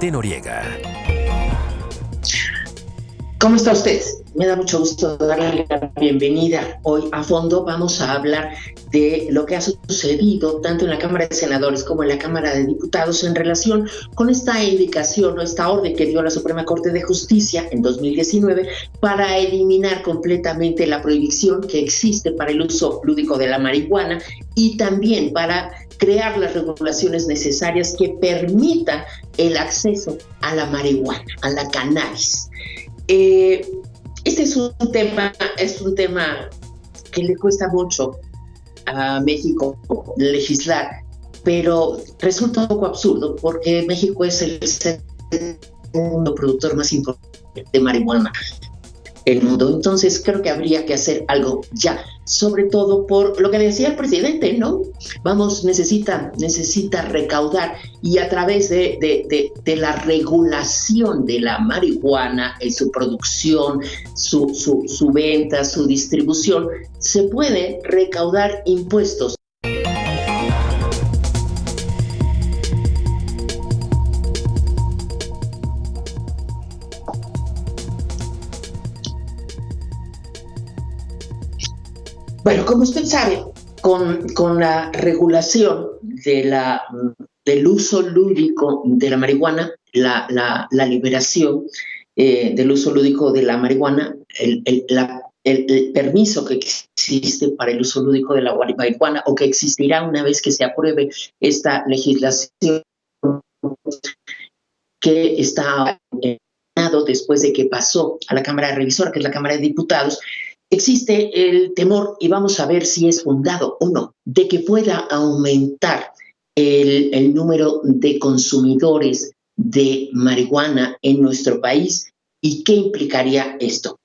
Maite Noriega. ¿Cómo está usted? Me da mucho gusto darle la bienvenida. Hoy a fondo vamos a hablar de lo que ha sucedido tanto en la Cámara de Senadores como en la Cámara de Diputados en relación con esta indicación o esta orden que dio la Suprema Corte de Justicia en 2019 para eliminar completamente la prohibición que existe para el uso lúdico de la marihuana y también para crear las regulaciones necesarias que permitan el acceso a la marihuana, a la cannabis. Este es un tema que le cuesta mucho a México legislar, pero resulta un poco absurdo porque México es el segundo productor más importante de marihuana del mundo. Entonces creo que habría que hacer algo ya, sobre todo por lo que decía el presidente, ¿no? Necesita recaudar y a través de la regulación de la marihuana, su producción, su venta, su distribución, se puede recaudar impuestos. Bueno, como usted sabe, con la regulación del uso lúdico de la marihuana, la liberación del uso lúdico de la marihuana, el permiso que existe para el uso lúdico de la marihuana o que existirá una vez que se apruebe esta legislación que está después de que pasó a la Cámara Revisora, que es la Cámara de Diputados. Existe el temor, y vamos a ver si es fundado o no, de que pueda aumentar el número de consumidores de marihuana en nuestro país y qué implicaría esto.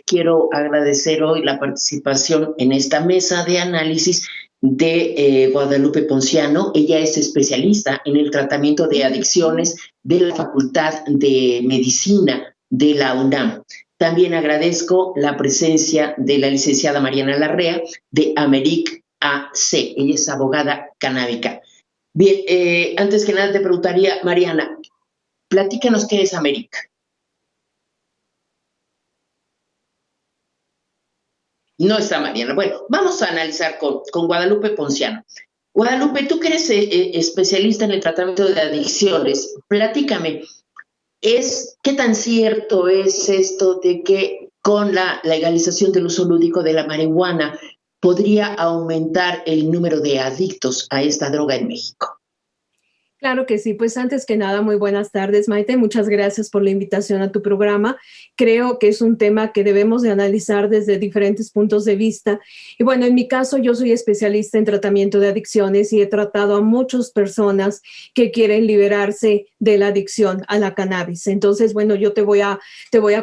Quiero agradecer hoy la participación en esta mesa de análisis de Guadalupe Ponciano. Ella es especialista en el tratamiento de adicciones de la Facultad de Medicina de la UNAM. También agradezco la presencia de la licenciada Mariana Larrea de Americ AC. Ella es abogada canábica. Bien, antes que nada te preguntaría, Mariana, platícanos qué es Americ. No está Mariana. Bueno, vamos a analizar con Guadalupe Ponciano. Guadalupe, tú que eres especialista en el tratamiento de adicciones, platícame. ¿Qué tan cierto es esto de que con la legalización del uso lúdico de la marihuana podría aumentar el número de adictos a esta droga en México? Claro que sí, pues antes que nada, muy buenas tardes, Maite. Muchas gracias por la invitación a tu programa. Creo que es un tema que debemos de analizar desde diferentes puntos de vista. Y bueno, en mi caso, yo soy especialista en tratamiento de adicciones y he tratado a muchas personas que quieren liberarse de la adicción a la cannabis. Entonces, bueno, yo te voy a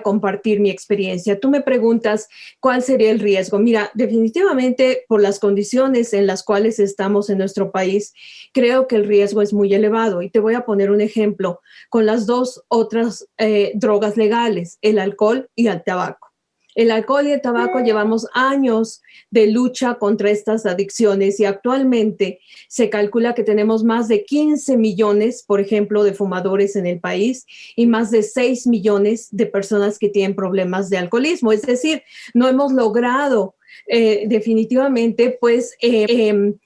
compartir mi experiencia. Tú me preguntas cuál sería el riesgo. Mira, definitivamente por las condiciones en las cuales estamos en nuestro país, creo que el riesgo es muy elevado. Y te voy a poner un ejemplo con las dos otras drogas legales, el alcohol y el tabaco. El alcohol y el tabaco llevamos años de lucha contra estas adicciones y actualmente se calcula que tenemos más de 15 millones, por ejemplo, de fumadores en el país y más de 6 millones de personas que tienen problemas de alcoholismo. Es decir, no hemos logrado definitivamente pues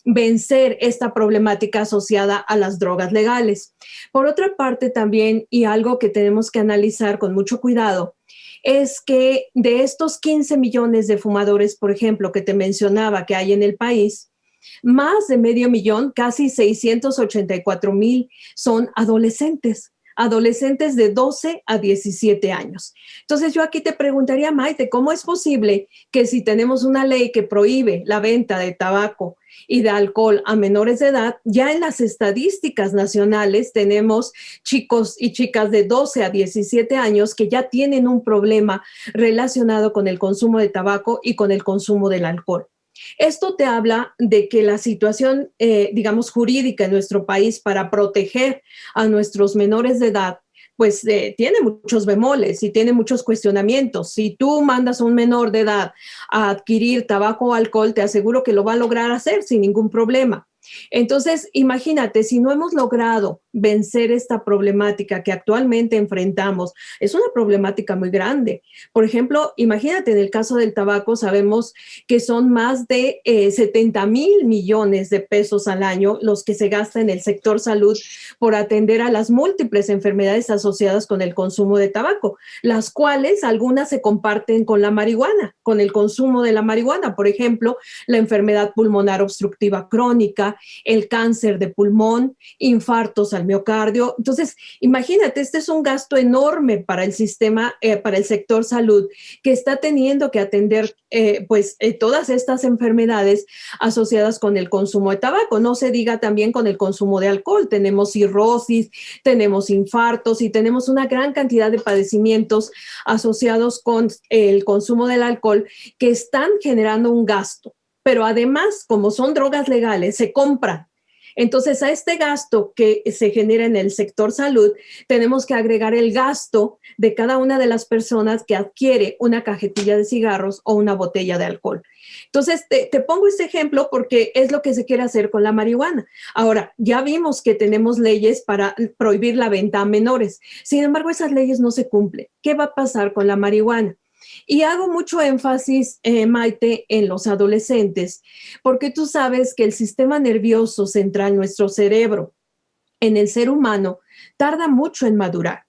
vencer esta problemática asociada a las drogas legales. Por otra parte también, y algo que tenemos que analizar con mucho cuidado, es que de estos 15 millones de fumadores, por ejemplo, que te mencionaba que hay en el país, más de medio millón, casi 684,000 son adolescentes de 12 a 17 años. Entonces yo aquí te preguntaría, Maite, ¿cómo es posible que si tenemos una ley que prohíbe la venta de tabaco y de alcohol a menores de edad, ya en las estadísticas nacionales tenemos chicos y chicas de 12 a 17 años que ya tienen un problema relacionado con el consumo de tabaco y con el consumo del alcohol? Esto te habla de que la situación, digamos, jurídica en nuestro país para proteger a nuestros menores de edad, pues tiene muchos bemoles y tiene muchos cuestionamientos. Si tú mandas a un menor de edad a adquirir tabaco o alcohol, te aseguro que lo va a lograr hacer sin ningún problema. Entonces, imagínate, si no hemos logrado vencer esta problemática que actualmente enfrentamos, es una problemática muy grande. Por ejemplo, imagínate, en el caso del tabaco sabemos que son más de 70,000 millones de pesos al año los que se gasta en el sector salud por atender a las múltiples enfermedades asociadas con el consumo de tabaco, las cuales algunas se comparten con la marihuana, con el consumo de la marihuana. Por ejemplo, la enfermedad pulmonar obstructiva crónica, el cáncer de pulmón, infartos al miocardio. Entonces, imagínate, este es un gasto enorme para el sistema, para el sector salud, que está teniendo que atender todas estas enfermedades asociadas con el consumo de tabaco. No se diga también con el consumo de alcohol. Tenemos cirrosis, tenemos infartos y tenemos una gran cantidad de padecimientos asociados con el consumo del alcohol que están generando un gasto. Pero además, como son drogas legales, se compran. Entonces, a este gasto que se genera en el sector salud, tenemos que agregar el gasto de cada una de las personas que adquiere una cajetilla de cigarros o una botella de alcohol. Entonces, te pongo este ejemplo porque es lo que se quiere hacer con la marihuana. Ahora, ya vimos que tenemos leyes para prohibir la venta a menores. Sin embargo, esas leyes no se cumplen. ¿Qué va a pasar con la marihuana? Y hago mucho énfasis, Maite, en los adolescentes, porque tú sabes que el sistema nervioso central, nuestro cerebro, en el ser humano, tarda mucho en madurar.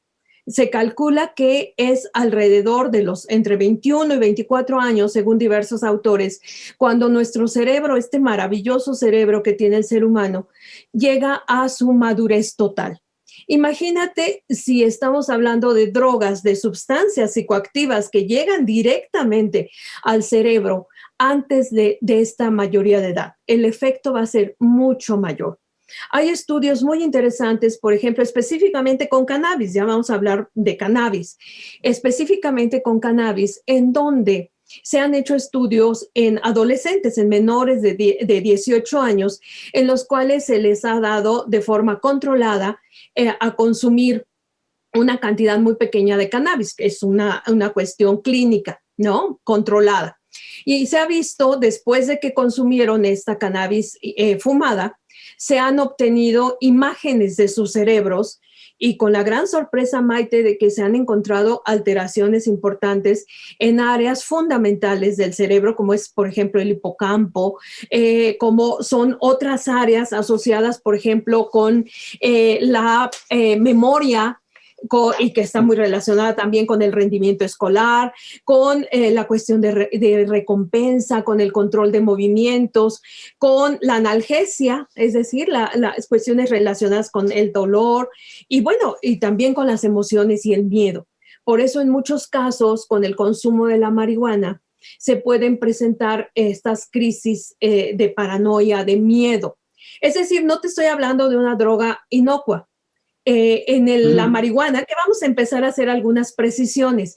Se calcula que es alrededor de los entre 21 y 24 años, según diversos autores, cuando nuestro cerebro, este maravilloso cerebro que tiene el ser humano, llega a su madurez total. Imagínate si estamos hablando de drogas, de sustancias psicoactivas que llegan directamente al cerebro antes de esta mayoría de edad. El efecto va a ser mucho mayor. Hay estudios muy interesantes, por ejemplo, específicamente con cannabis, ya vamos a hablar de cannabis, específicamente con cannabis, en donde se han hecho estudios en adolescentes, en menores de 18 años, en los cuales se les ha dado de forma controlada a consumir una cantidad muy pequeña de cannabis, que es una cuestión clínica, ¿no? Controlada. Y se ha visto, después de que consumieron esta cannabis fumada, se han obtenido imágenes de sus cerebros y con la gran sorpresa, Maite, de que se han encontrado alteraciones importantes en áreas fundamentales del cerebro, como es, por ejemplo, el hipocampo, como son otras áreas asociadas, por ejemplo, con la memoria, y que está muy relacionada también con el rendimiento escolar, con la cuestión de recompensa, con el control de movimientos, con la analgesia, es decir, las cuestiones relacionadas con el dolor y bueno, y también con las emociones y el miedo. Por eso en muchos casos con el consumo de la marihuana se pueden presentar estas crisis de paranoia, de miedo. Es decir, no te estoy hablando de una droga inocua. La marihuana, que vamos a empezar a hacer algunas precisiones.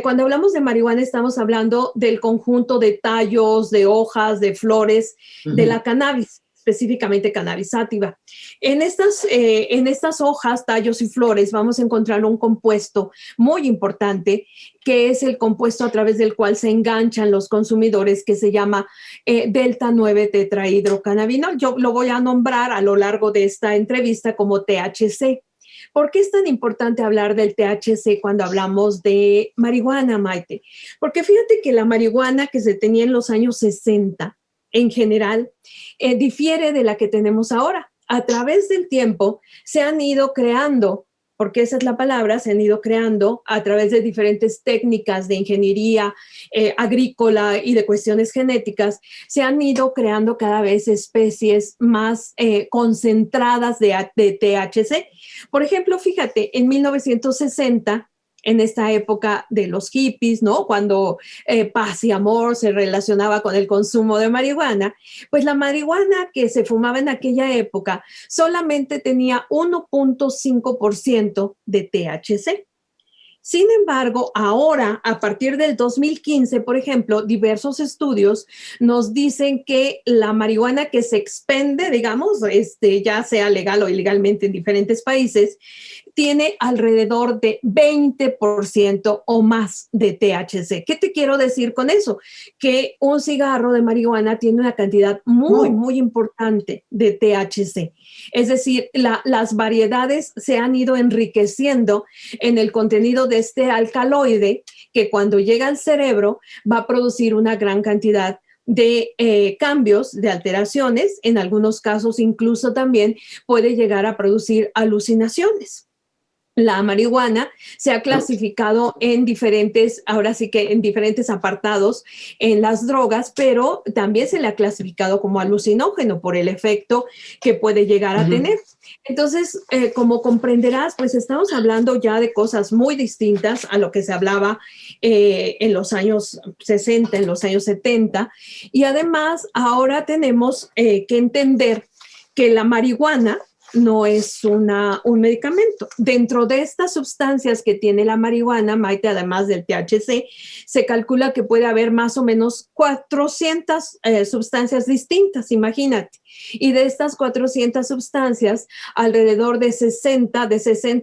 Cuando hablamos de marihuana estamos hablando del conjunto de tallos, de hojas, de flores, de la cannabis, específicamente cannabis sativa. En estas hojas, tallos y flores vamos a encontrar un compuesto muy importante, que es el compuesto a través del cual se enganchan los consumidores, que se llama delta 9 tetrahidrocannabinol. Yo lo voy a nombrar a lo largo de esta entrevista como THC. ¿Por qué es tan importante hablar del THC cuando hablamos de marihuana, Maite? Porque fíjate que la marihuana que se tenía en los años 60, en general, difiere de la que tenemos ahora. A través del tiempo se han ido creando, porque esa es la palabra, se han ido creando a través de diferentes técnicas de ingeniería agrícola y de cuestiones genéticas, se han ido creando cada vez especies más concentradas de THC. Por ejemplo, fíjate, en 1960, en esta época de los hippies, ¿no? Cuando paz y amor se relacionaba con el consumo de marihuana, pues la marihuana que se fumaba en aquella época solamente tenía 1.5% de THC. Sin embargo, ahora, a partir del 2015, por ejemplo, diversos estudios nos dicen que la marihuana que se expende, digamos, ya sea legal o ilegalmente en diferentes países, tiene alrededor de 20% o más de THC. ¿Qué te quiero decir con eso? Que un cigarro de marihuana tiene una cantidad muy importante de THC. Es decir, las variedades se han ido enriqueciendo en el contenido de este alcaloide que cuando llega al cerebro va a producir una gran cantidad de cambios, de alteraciones, en algunos casos incluso también puede llegar a producir alucinaciones. La marihuana se ha clasificado en diferentes, ahora sí que en diferentes apartados en las drogas, pero también se le ha clasificado como alucinógeno por el efecto que puede llegar a tener. Entonces, como comprenderás, pues estamos hablando ya de cosas muy distintas a lo que se hablaba en los años 60, en los años 70. Y además, ahora tenemos que entender que la marihuana no es un medicamento. Dentro de estas sustancias que tiene la marihuana, Maite, además del THC, se calcula que puede haber más o menos 400 sustancias distintas, imagínate. Y de estas 400 sustancias, alrededor de 60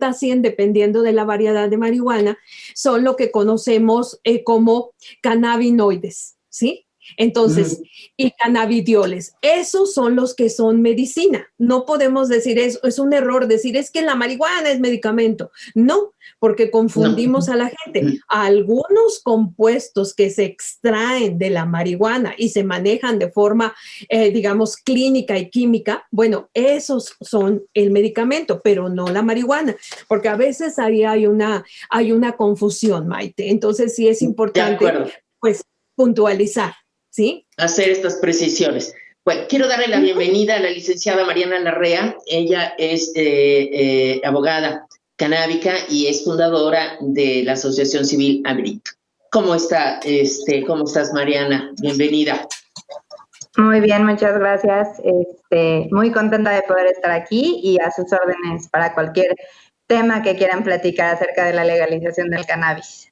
a 100, dependiendo de la variedad de marihuana, son lo que conocemos como cannabinoides, ¿sí? Entonces, y cannabidioles, esos son los que son medicina. No podemos decir eso, es un error decir es que la marihuana es medicamento. No, porque confundimos a la gente. Algunos compuestos que se extraen de la marihuana y se manejan de forma, digamos, clínica y química, bueno, esos son el medicamento, pero no la marihuana, porque a veces ahí hay una confusión, Maite. Entonces, sí es importante, pues, puntualizar. ¿Sí? Hacer estas precisiones. Bueno, quiero darle la bienvenida a la licenciada Mariana Larrea. Ella es abogada canábica y es fundadora de la Asociación Civil AGRIC. ¿Cómo estás, Mariana? Bienvenida. Muy bien, muchas gracias. Muy contenta de poder estar aquí y a sus órdenes para cualquier tema que quieran platicar acerca de la legalización del cannabis.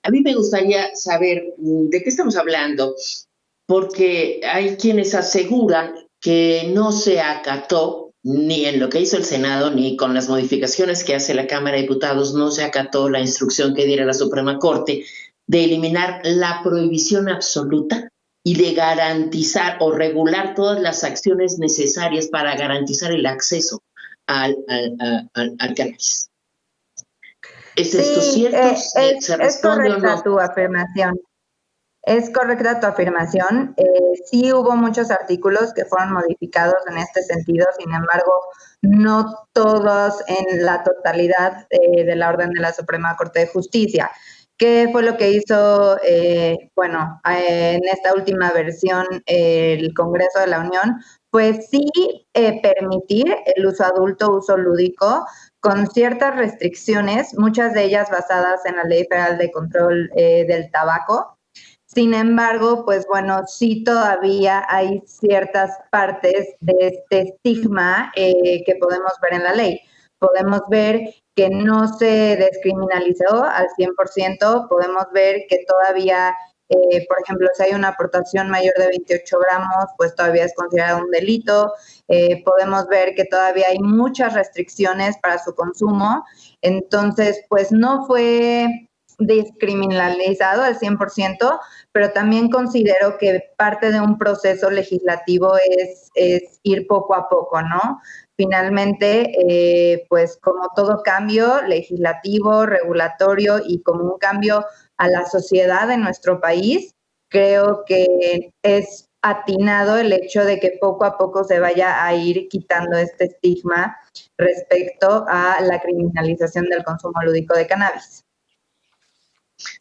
A mí me gustaría saber de qué estamos hablando, porque hay quienes aseguran que no se acató ni en lo que hizo el Senado, ni con las modificaciones que hace la Cámara de Diputados, no se acató la instrucción que diera la Suprema Corte de eliminar la prohibición absoluta y de garantizar o regular todas las acciones necesarias para garantizar el acceso al cannabis. ¿Es esto cierto? Es correcta tu afirmación. Es correcta tu afirmación. Sí hubo muchos artículos que fueron modificados en este sentido, sin embargo, no todos en la totalidad de la orden de la Suprema Corte de Justicia. ¿Qué fue lo que hizo, en esta última versión el Congreso de la Unión? Pues sí permitir el uso adulto, uso lúdico, con ciertas restricciones, muchas de ellas basadas en la Ley Federal de Control del Tabaco. Sin embargo, pues bueno, sí todavía hay ciertas partes de este estigma que podemos ver en la ley. Podemos ver que no se descriminalizó al 100%, podemos ver que todavía, por ejemplo, si hay una aportación mayor de 28 gramos, pues todavía es considerado un delito. Podemos ver que todavía hay muchas restricciones para su consumo. Entonces, pues no fue descriminalizado al 100%, pero también considero que parte de un proceso legislativo es ir poco a poco, ¿no? Finalmente, pues como todo cambio legislativo, regulatorio y como un cambio a la sociedad de nuestro país, creo que es atinado el hecho de que poco a poco se vaya a ir quitando este estigma respecto a la criminalización del consumo lúdico de cannabis.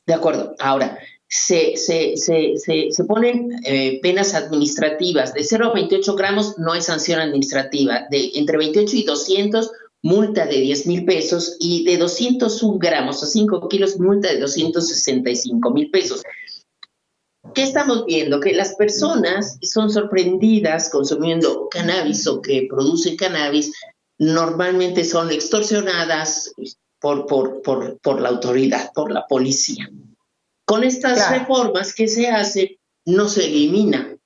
De acuerdo. Ahora, se ponen penas administrativas. De 0 a 28 gramos no hay sanción administrativa. De entre 28 y 200, multa de 10,000 pesos. Y de 201 gramos a 5 kilos, multa de 265,000 pesos. ¿Qué estamos viendo? Que las personas son sorprendidas consumiendo cannabis o que producen cannabis, normalmente son extorsionadas por la autoridad, por la policía. Con estas reformas que se hacen, no se elimina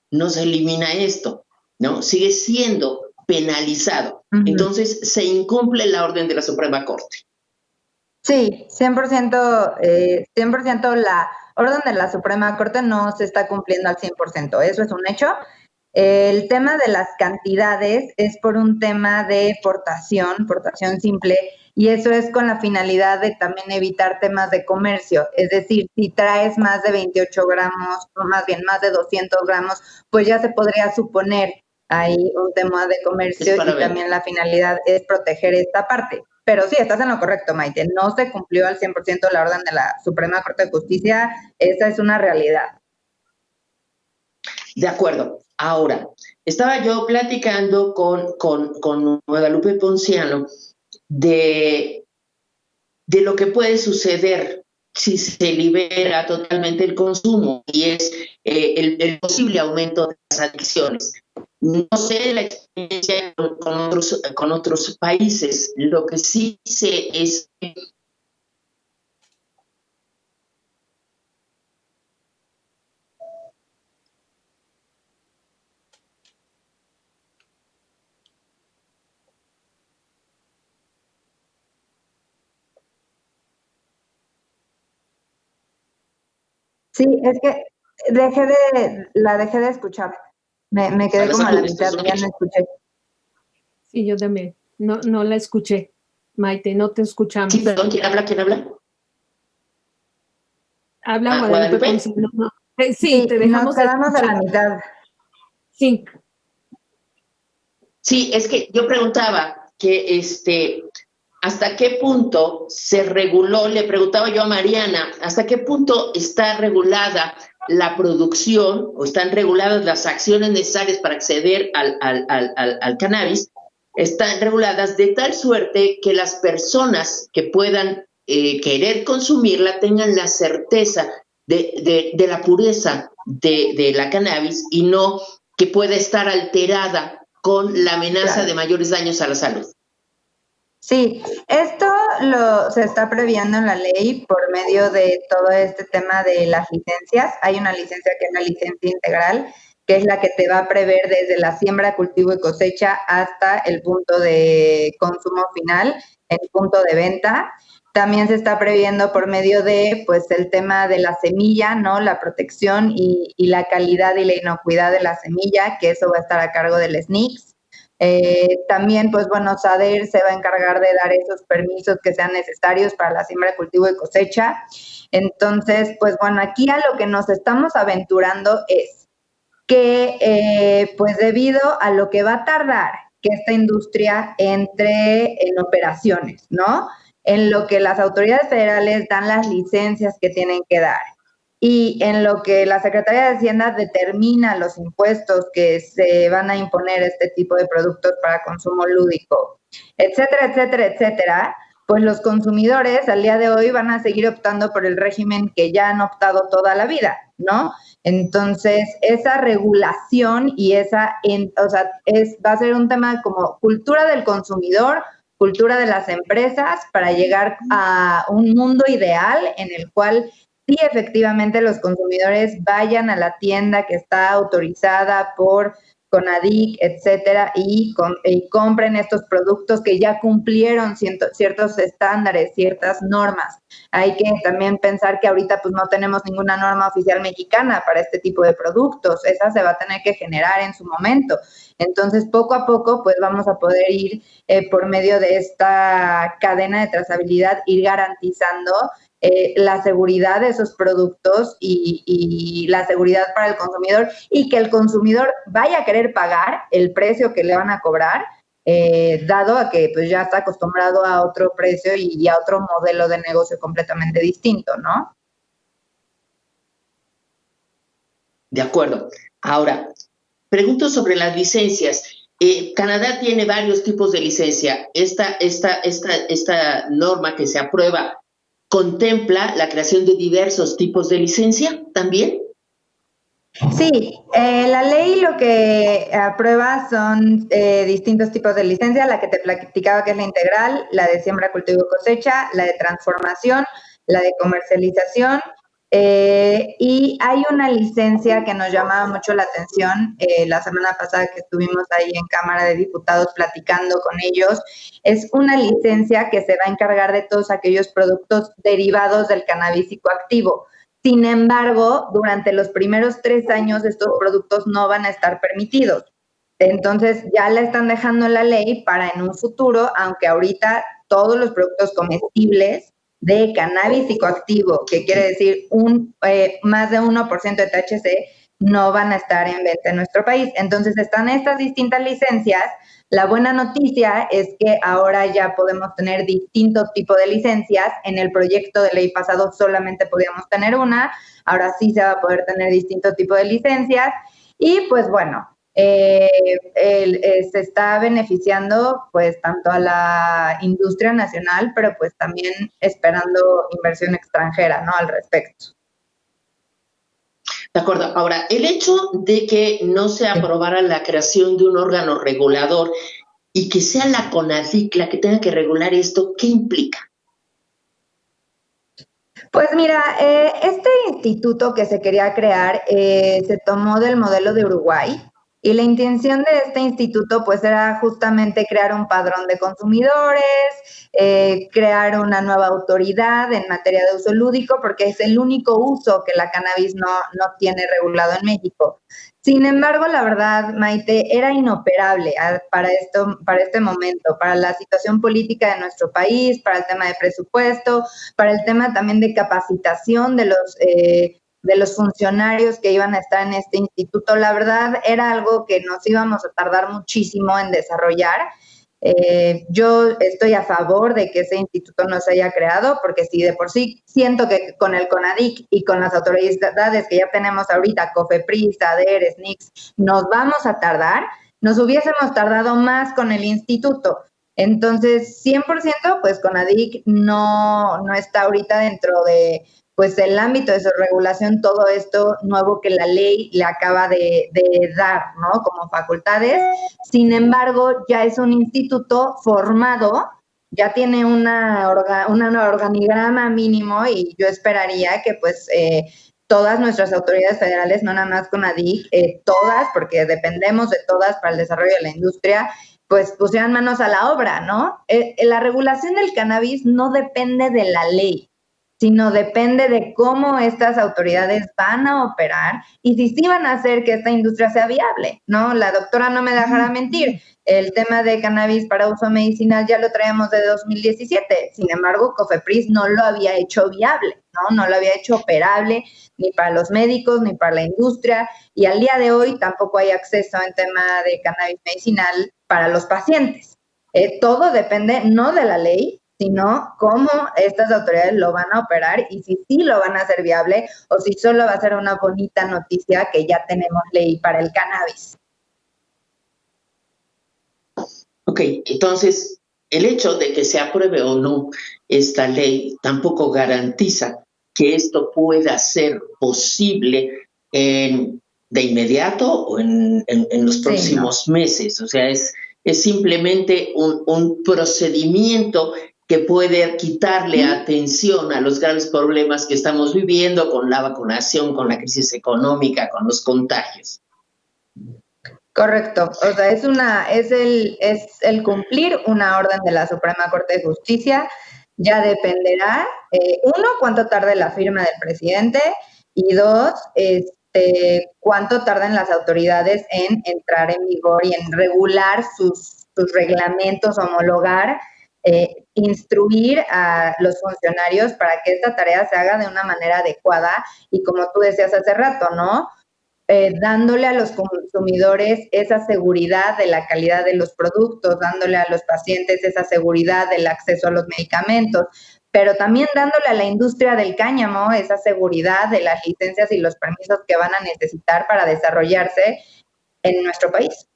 esto, ¿no? Sigue siendo penalizado. Entonces, se incumple la orden de la Suprema Corte. Sí, 100%, 100% la orden de la Suprema Corte no se está cumpliendo al 100%, eso es un hecho. El tema de las cantidades es por un tema de portación simple, y eso es con la finalidad de también evitar temas de comercio. Es decir, si traes más de 28 gramos, o más bien más de 200 gramos, pues ya se podría suponer ahí un tema de comercio, y también la finalidad es proteger esta parte. Pero sí, estás en lo correcto, Maite. No se cumplió al 100% la orden de la Suprema Corte de Justicia. Esa es una realidad. De acuerdo. Ahora, estaba yo platicando con Guadalupe Ponciano de lo que puede suceder si se libera totalmente el consumo, y es el posible aumento de las adicciones. No sé la experiencia con otros países. Lo que sí sé es que sí, es que la dejé de escuchar. Me quedé como a la mitad, ya no escuché. Sí, yo también. No la escuché. Maite, no te escuchamos. Sí, perdón, ¿quién habla? Habla Guadalupe. No. Sí, te dejamos. Nos quedamos a la mitad. Sí. Sí, es que yo preguntaba que ¿hasta qué punto se reguló? Le preguntaba yo a Mariana, ¿hasta qué punto está regulada la producción o están reguladas las acciones necesarias para acceder al cannabis? Están reguladas de tal suerte que las personas que puedan querer consumirla tengan la certeza de la pureza de la cannabis, y no que pueda estar alterada con la amenaza de mayores daños a la salud. Sí, esto se está previendo en la ley por medio de todo este tema de las licencias. Hay una licencia que es la licencia integral, que es la que te va a prever desde la siembra, cultivo y cosecha hasta el punto de consumo final, el punto de venta. También se está previendo por medio de, pues, el tema de la semilla, ¿no? La protección y la calidad y la inocuidad de la semilla, que eso va a estar a cargo del SNICS. También, pues bueno, SADER se va a encargar de dar esos permisos que sean necesarios para la siembra, cultivo y cosecha. Entonces, pues bueno, aquí a lo que nos estamos aventurando es que, pues debido a lo que va a tardar que esta industria entre en operaciones, ¿no? En lo que las autoridades federales dan las licencias que tienen que dar, y en lo que la Secretaría de Hacienda determina los impuestos que se van a imponer a este tipo de productos para consumo lúdico, etcétera, etcétera, etcétera, pues los consumidores al día de hoy van a seguir optando por el régimen que ya han optado toda la vida, ¿no? Entonces, esa regulación y va a ser un tema como cultura del consumidor, cultura de las empresas, para llegar a un mundo ideal en el cual sí, efectivamente, los consumidores vayan a la tienda que está autorizada por CONADIC, etcétera, y compren estos productos que ya cumplieron ciertos estándares, ciertas normas. Hay que también pensar que ahorita pues no tenemos ninguna norma oficial mexicana para este tipo de productos. Esa se va a tener que generar en su momento. Entonces, poco a poco, pues vamos a poder ir por medio de esta cadena de trazabilidad, ir garantizando la seguridad de esos productos y la seguridad para el consumidor, y que el consumidor vaya a querer pagar el precio que le van a cobrar, dado a que pues ya está acostumbrado a otro precio y a otro modelo de negocio completamente distinto, ¿no? De acuerdo. Ahora, pregunto sobre las licencias. Canadá tiene varios tipos de licencia. Esta norma que se aprueba ¿contempla la creación de diversos tipos de licencia también? Sí, la ley lo que aprueba son distintos tipos de licencia, la que te platicaba que es la integral, la de siembra, cultivo y cosecha, la de transformación, la de comercialización Y hay una licencia que nos llamaba mucho la atención la semana pasada que estuvimos ahí en Cámara de Diputados platicando con ellos. Es una licencia que se va a encargar de todos aquellos productos derivados del cannabis psicoactivo. Sin embargo, durante los primeros 3 años estos productos no van a estar permitidos. Entonces ya la están dejando en la ley para en un futuro, aunque ahorita todos los productos comestibles de cannabis psicoactivo, que quiere decir más de 1% de THC, no van a estar en venta en nuestro país. Entonces están estas distintas licencias. La buena noticia es que ahora ya podemos tener distintos tipos de licencias. En el proyecto de ley pasado solamente podíamos tener una, ahora sí se va a poder tener distintos tipos de licencias. Y pues bueno, se está beneficiando pues tanto a la industria nacional, pero pues también esperando inversión extranjera, ¿no? Al respecto. De acuerdo. Ahora, el hecho de que no se aprobara la creación de un órgano regulador y que sea la CONADIC la que tenga que regular esto, ¿qué implica? Pues mira, este instituto que se quería crear se tomó del modelo de Uruguay. Y la intención de este instituto pues era justamente crear un padrón de consumidores, crear una nueva autoridad en materia de uso lúdico, porque es el único uso que la cannabis no tiene regulado en México. Sin embargo, la verdad, Maite, era inoperable para este momento, para la situación política de nuestro país, para el tema de presupuesto, para el tema también de capacitación de los funcionarios que iban a estar en este instituto. La verdad, era algo que nos íbamos a tardar muchísimo en desarrollar. Yo estoy a favor de que ese instituto no se haya creado, porque si de por sí siento que con el CONADIC y con las autoridades que ya tenemos ahorita, COFEPRIS, ADER, SNICS, nos vamos a tardar, nos hubiésemos tardado más con el instituto. Entonces, 100%, pues CONADIC no está ahorita dentro de pues el ámbito de su regulación, todo esto nuevo que la ley le acaba de dar, ¿no? Como facultades. Sin embargo, ya es un instituto formado, ya tiene una organigrama mínimo y yo esperaría que pues todas nuestras autoridades federales, no nada más CONADIC, todas, porque dependemos de todas para el desarrollo de la industria, pues pusieran manos a la obra, ¿no? La regulación del cannabis no depende de la ley, sino depende de cómo estas autoridades van a operar y si sí van a hacer que esta industria sea viable, ¿no? La doctora no me dejará mentir, el tema de cannabis para uso medicinal ya lo traemos de 2017, sin embargo, COFEPRIS no lo había hecho viable, ¿no? No lo había hecho operable ni para los médicos ni para la industria y al día de hoy tampoco hay acceso en tema de cannabis medicinal para los pacientes. Todo depende no de la ley, sino cómo estas autoridades lo van a operar y si sí lo van a hacer viable o si solo va a ser una bonita noticia que ya tenemos ley para el cannabis. Ok, entonces el hecho de que se apruebe o no esta ley tampoco garantiza que esto pueda ser posible de inmediato o en los próximos meses. O sea, es simplemente un procedimiento que puede quitarle atención a los graves problemas que estamos viviendo con la vacunación, con la crisis económica, con los contagios. Correcto, o sea, es el cumplir una orden de la Suprema Corte de Justicia. Ya dependerá, uno, cuánto tarde la firma del presidente y dos, cuánto tardan las autoridades en entrar en vigor y en regular sus reglamentos, homologar, instruir a los funcionarios para que esta tarea se haga de una manera adecuada y como tú decías hace rato, ¿no? Dándole a los consumidores esa seguridad de la calidad de los productos, dándole a los pacientes esa seguridad del acceso a los medicamentos, pero también dándole a la industria del cáñamo esa seguridad de las licencias y los permisos que van a necesitar para desarrollarse en nuestro país.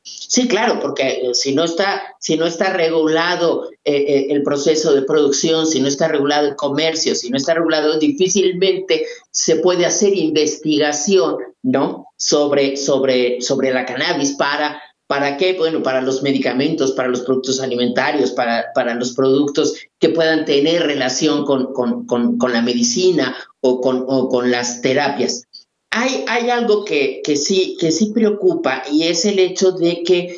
Sí, claro, porque si no está regulado el proceso de producción, si no está regulado el comercio, si no está regulado, difícilmente se puede hacer investigación, ¿no? sobre la cannabis para ¿Para qué? Bueno, para los medicamentos, para los productos alimentarios, para los productos que puedan tener relación con la medicina o con las terapias. Hay algo que sí preocupa, y es el hecho de que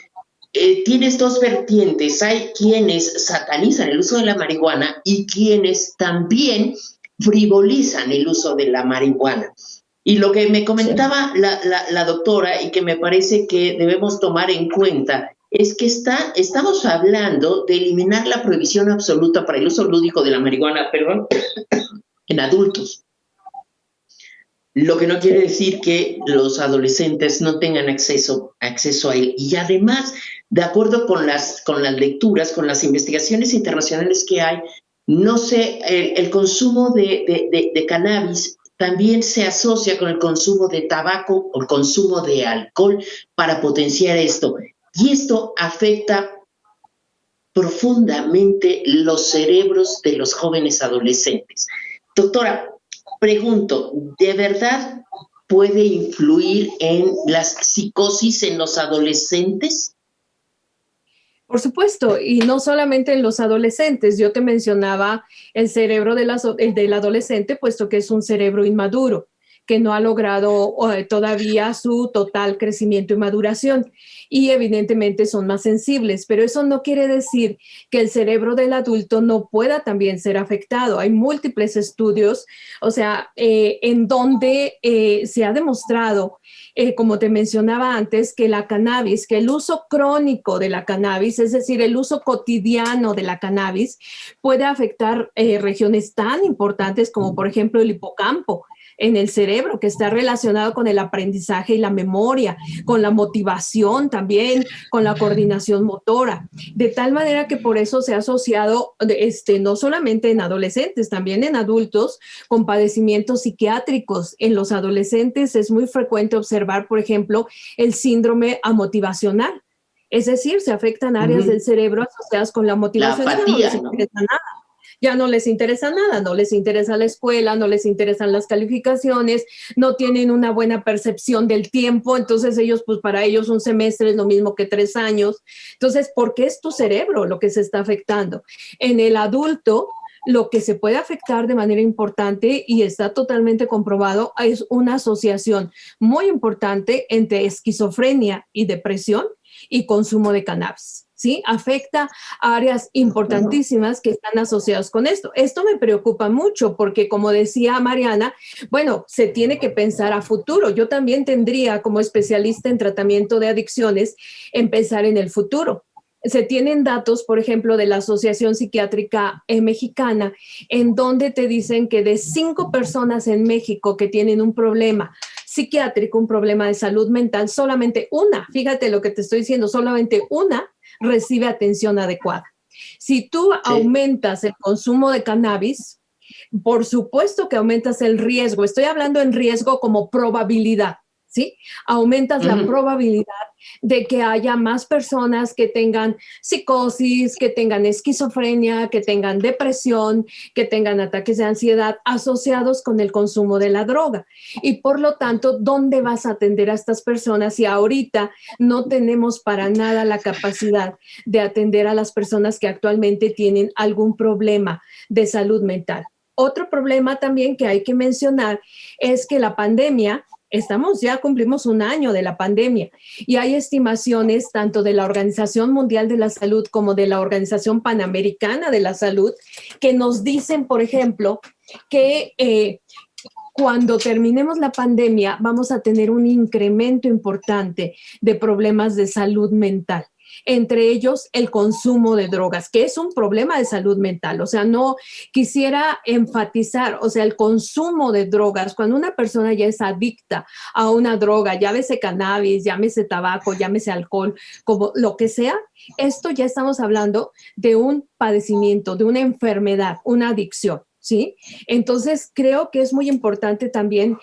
tienes dos vertientes. Hay quienes satanizan el uso de la marihuana y quienes también frivolizan el uso de la marihuana. Y lo que me comentaba la doctora, y que me parece que debemos tomar en cuenta, es que estamos hablando de eliminar la prohibición absoluta para el uso lúdico de la marihuana, perdón, en adultos. Lo que no quiere decir que los adolescentes no tengan acceso a él. Y además, de acuerdo con las lecturas, con las investigaciones internacionales que hay, no sé, el consumo de cannabis también se asocia con el consumo de tabaco o el consumo de alcohol para potenciar esto. Y esto afecta profundamente los cerebros de los jóvenes adolescentes. Doctora, pregunto, ¿de verdad puede influir en las psicosis en los adolescentes? Por supuesto, y no solamente en los adolescentes. Yo te mencionaba el cerebro del adolescente, puesto que es un cerebro inmaduro, que no ha logrado todavía su total crecimiento y maduración. Y evidentemente son más sensibles, pero eso no quiere decir que el cerebro del adulto no pueda también ser afectado. Hay múltiples estudios, o sea, en donde se ha demostrado, como te mencionaba antes, que la cannabis, que el uso crónico de la cannabis, es decir, el uso cotidiano de la cannabis, puede afectar regiones tan importantes como, por ejemplo, el hipocampo en el cerebro, que está relacionado con el aprendizaje y la memoria, con la motivación también, con la coordinación motora, de tal manera que por eso se ha asociado no solamente en adolescentes, también en adultos con padecimientos psiquiátricos. En los adolescentes es muy frecuente observar, por ejemplo, el síndrome amotivacional, es decir, se afectan áreas del cerebro asociadas con la motivación. La apatía, ¿no? Ya no les interesa nada, no les interesa la escuela, no les interesan las calificaciones, no tienen una buena percepción del tiempo, entonces ellos, pues para ellos un semestre es lo mismo que 3 años. Entonces, ¿por qué es tu cerebro lo que se está afectando? En el adulto, lo que se puede afectar de manera importante y está totalmente comprobado es una asociación muy importante entre esquizofrenia y depresión y consumo de cannabis. ¿Sí? Afecta a áreas importantísimas que están asociadas con esto. Esto me preocupa mucho porque, como decía Mariana, bueno, se tiene que pensar a futuro. Yo también tendría, como especialista en tratamiento de adicciones, empezar en el futuro. Se tienen datos, por ejemplo, de la Asociación Psiquiátrica Mexicana, en donde te dicen que de 5 personas en México que tienen un problema psiquiátrico, un problema de salud mental, solamente una, fíjate lo que te estoy diciendo, solamente una recibe atención adecuada. Si tú aumentas el consumo de cannabis, por supuesto que aumentas el riesgo. Estoy hablando en riesgo como probabilidad, ¿sí? Aumentas la probabilidad de que haya más personas que tengan psicosis, que tengan esquizofrenia, que tengan depresión, que tengan ataques de ansiedad asociados con el consumo de la droga. Y por lo tanto, ¿dónde vas a atender a estas personas si ahorita no tenemos para nada la capacidad de atender a las personas que actualmente tienen algún problema de salud mental? Otro problema también que hay que mencionar es que la pandemia, cumplimos 1 año de la pandemia y hay estimaciones tanto de la Organización Mundial de la Salud como de la Organización Panamericana de la Salud que nos dicen, por ejemplo, que cuando terminemos la pandemia vamos a tener un incremento importante de problemas de salud mental. Entre ellos el consumo de drogas, que es un problema de salud mental. O sea, no quisiera enfatizar, o sea, el consumo de drogas, cuando una persona ya es adicta a una droga, llámese cannabis, llámese tabaco, llámese alcohol, como lo que sea, esto ya estamos hablando de un padecimiento, de una enfermedad, una adicción. ¿Sí? Entonces, creo que es muy importante también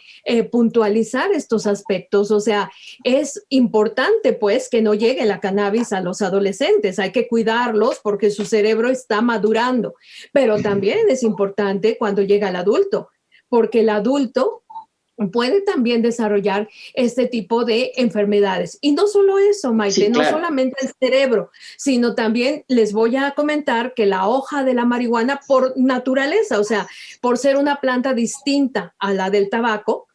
puntualizar estos aspectos. O sea, es importante, pues, que no llegue la cannabis a los adolescentes. Hay que cuidarlos porque su cerebro está madurando. Pero también es importante cuando llega el adulto, porque el adulto puede también desarrollar este tipo de enfermedades. Y no solo eso, Maite, sí, claro, no solamente el cerebro, sino también les voy a comentar que la hoja de la marihuana por naturaleza, o sea, por ser una planta distinta a la del tabaco,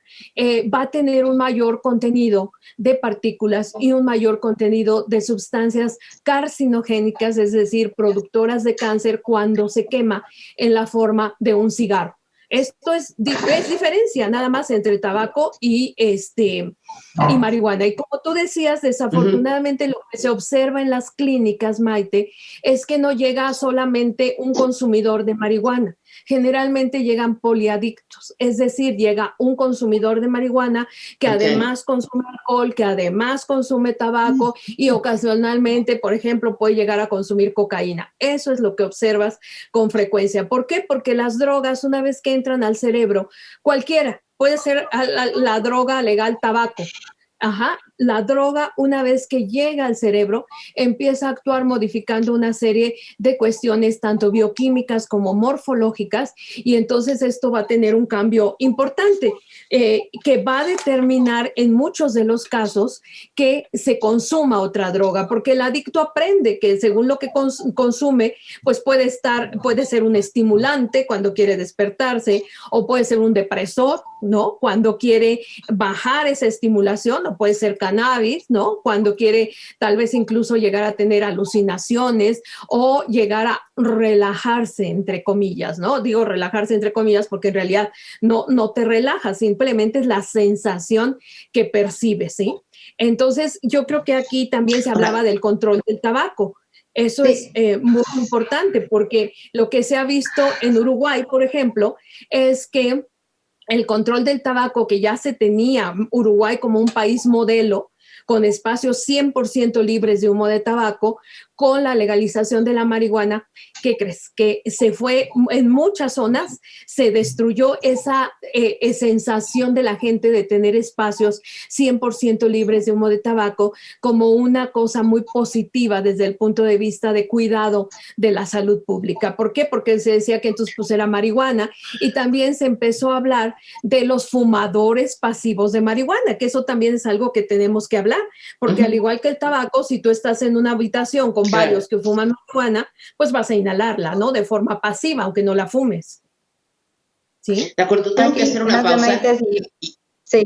va a tener un mayor contenido de partículas y un mayor contenido de sustancias carcinogénicas, es decir, productoras de cáncer cuando se quema en la forma de un cigarro. Esto es diferencia nada más entre tabaco y marihuana. Y como tú decías, desafortunadamente lo que se observa en las clínicas, Maite, es que no llega solamente un consumidor de marihuana. Generalmente llegan poliadictos, es decir, llega un consumidor de marihuana que además consume alcohol, que además consume tabaco y ocasionalmente, por ejemplo, puede llegar a consumir cocaína. Eso es lo que observas con frecuencia. ¿Por qué? Porque las drogas, una vez que entran al cerebro, cualquiera, puede ser la droga legal tabaco. La droga, una vez que llega al cerebro, empieza a actuar modificando una serie de cuestiones tanto bioquímicas como morfológicas, y entonces esto va a tener un cambio importante que va a determinar en muchos de los casos que se consuma otra droga, porque el adicto aprende que según lo que consume, pues puede ser un estimulante cuando quiere despertarse, o puede ser un depresor, ¿no? Cuando quiere bajar esa estimulación, o puede ser cannabis, ¿no? Cuando quiere tal vez incluso llegar a tener alucinaciones o llegar a relajarse, entre comillas, ¿no? Digo relajarse entre comillas porque en realidad no te relajas, simplemente es la sensación que percibes, ¿sí? Entonces, yo creo que aquí también se hablaba del control del tabaco. Eso es muy importante porque lo que se ha visto en Uruguay, por ejemplo, es que el control del tabaco que ya se tenía Uruguay como un país modelo, con espacios 100% libres de humo de tabaco, con la legalización de la marihuana, ¿qué crees? Que se fue en muchas zonas, se destruyó esa sensación de la gente de tener espacios 100% libres de humo de tabaco como una cosa muy positiva desde el punto de vista de cuidado de la salud pública. ¿Por qué? Porque se decía que entonces pues era marihuana, y también se empezó a hablar de los fumadores pasivos de marihuana, que eso también es algo que tenemos que hablar, porque al igual que el tabaco, si tú estás en una habitación con varios que fuman marihuana, pues vas a inhalarla, ¿no? De forma pasiva, aunque no la fumes. ¿Sí? De acuerdo, tengo que hacer una pausa. Sí.